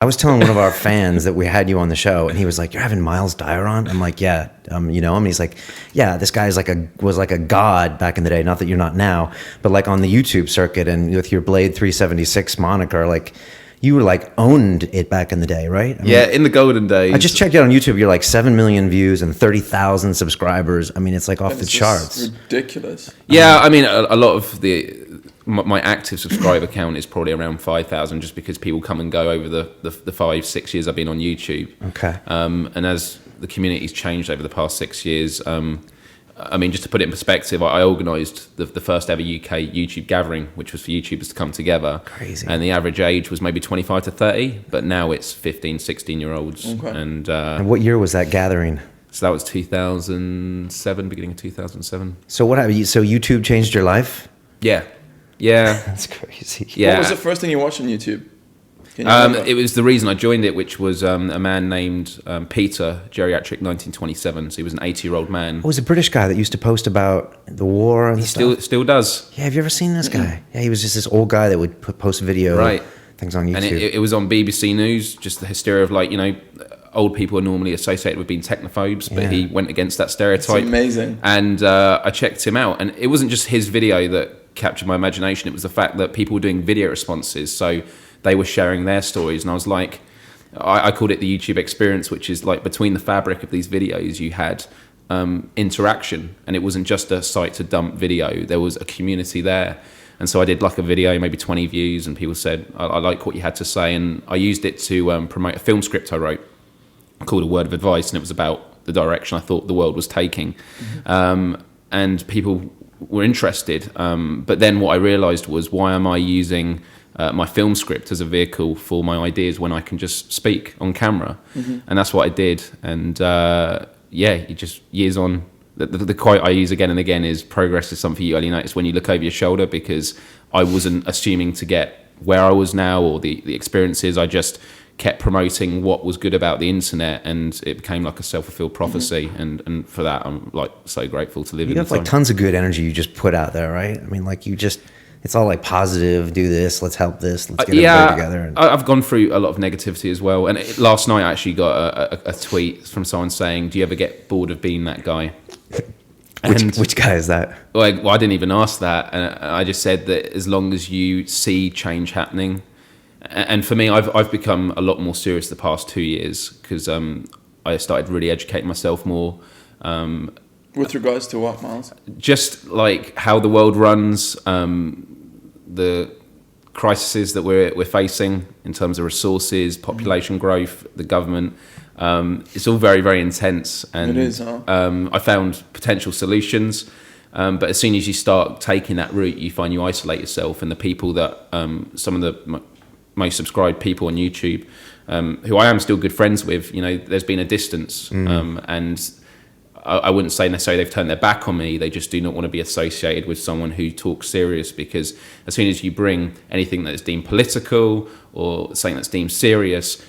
I was telling one of our fans that we had you on the show, and he was like, "You're having Myles Dyer on?" I'm like, "Yeah, you know him?" And he's like, "Yeah, this guy is was like a god back in the day. Not that you're not now, but like on the YouTube circuit and with your Blade 376 moniker, like you were like owned it back in the day, right?" I mean, in the golden days. I just checked it out on YouTube. You're like 7 million views and 30,000 subscribers. I mean, it's like off the charts. Ridiculous. Yeah, I mean, a lot of my active subscriber count is probably around 5,000, just because people come and go over the 5-6 years I've been on YouTube. Okay. And as the community's changed over the past 6 years, I mean, just to put it in perspective, I organised the first ever UK YouTube gathering, which was for YouTubers to come together. Crazy. And the average age was maybe 25 to 30, but now it's 15, 16-year-olds. Okay. And what year was that gathering? So that was 2007, beginning of 2007. So what happened? So YouTube changed your life? Yeah. That's crazy. Yeah. What was the first thing you watched on YouTube? It was the reason I joined it, which was a man named Peter, geriatric 1927. So he was an 80-year-old man. Oh, he was a British guy that used to post about the war and he stuff. Still does. Yeah, have you ever seen this guy? Yeah, he was just this old guy that would post video things on YouTube. And it was on BBC News, just the hysteria of, like, you know, old people are normally associated with being technophobes, but he went against that stereotype. It's amazing. And I checked him out, and it wasn't just his video that captured my imagination. It was the fact that people were doing video responses, so they were sharing their stories, and I was like, I called it the YouTube experience, which is like between the fabric of these videos you had interaction, and it wasn't just a site to dump video, there was a community there. And so I did like a video, maybe 20 views, and people said, I like what you had to say, and I used it to promote a film script I wrote called A Word of Advice, and it was about the direction I thought the world was taking. And people were interested, but then what I realised was, why am I using my film script as a vehicle for my ideas when I can just speak on camera? And that's what I did. And you just, years on, the quote I use again and again is, progress is something you only notice when you look over your shoulder, because I wasn't assuming to get where I was now or the experiences. I just kept promoting what was good about the internet, and it became like a self-fulfilled prophecy. And for that, I'm like so grateful to live in. You have like tons of good energy you just put out there, right? I mean, like it's all like positive, do this, let's help this, let's get everybody together. I've gone through a lot of negativity as well. And last night I actually got a tweet from someone saying, do you ever get bored of being that guy? Which guy is that? Well, I didn't even ask that. And I just said that as long as you see change happening. And for me, I've become a lot more serious the past 2 years, because I started really educating myself more. With regards to what, Myles? Just like how the world runs, the crises that we're facing in terms of resources, population growth, the government. It's all very, very intense. And it is, huh? I found potential solutions. But as soon as you start taking that route, you find you isolate yourself. And the people that, some of the most subscribed people on YouTube, who I am still good friends with, you know, there's been a distance. And I wouldn't say necessarily they've turned their back on me. They just do not want to be associated with someone who talks serious, because as soon as you bring anything that is deemed political or something that's deemed serious,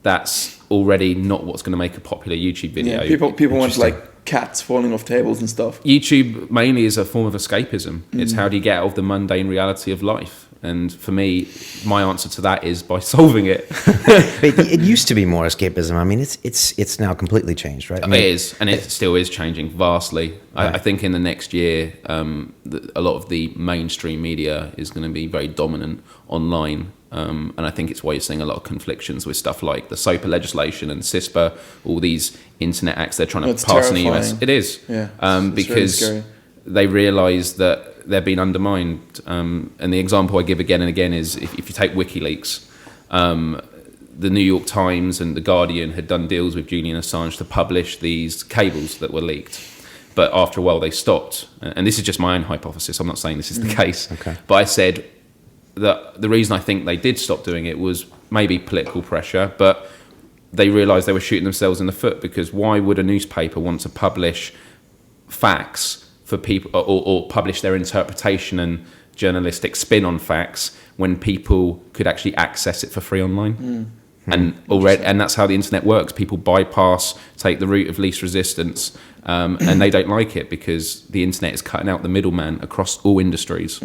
that's already not what's going to make a popular YouTube video. Yeah, people want like cats falling off tables and stuff. YouTube mainly is a form of escapism. It's how do you get out of the mundane reality of life? And for me, my answer to that is by solving it. It used to be more escapism. I mean, it's now completely changed, right? I mean, it is, and it still is changing vastly. Right. I think in the next year, a lot of the mainstream media is going to be very dominant online. And I think it's why you're seeing a lot of conflictions with stuff like the SOPA legislation and CISPA, all these internet acts they're trying to pass in the US. It is. Yeah, because really they realise that they're being undermined. And the example I give again and again is, if you take WikiLeaks, the New York Times and the Guardian had done deals with Julian Assange to publish these cables that were leaked. But after a while they stopped. And this is just my own hypothesis, I'm not saying this is the case. Okay. But I said that the reason I think they did stop doing it was maybe political pressure, but they realised they were shooting themselves in the foot, because why would a newspaper want to publish facts for people, or publish their interpretation and journalistic spin on facts, when people could actually access it for free online? And that's how the internet works. People bypass, take the route of least resistance, and they don't like it, because the internet is cutting out the middleman across all industries.